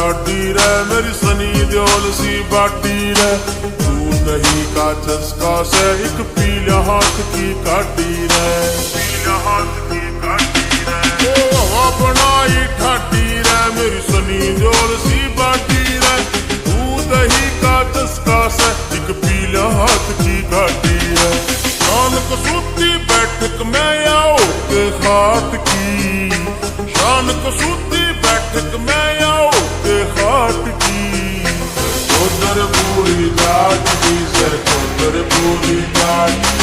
लाडी रे मेरी सनी देओल सी बाटी रे। दूध दही का चस्का से एक पीला हाथ की काटी रे, पीला हाथ की काटी रे। ओ हवा बनाई ठाटी रे मेरी सनी देओल सी बाटी रे। दूध दही का चस्का से एक पीला हाथ की काटी रे। शान कसूती बैठक में आओ के खाट की, शान कसूती बैठक में आओ के खाट की। उधर पूरी जाट की से उधर पूरी जाट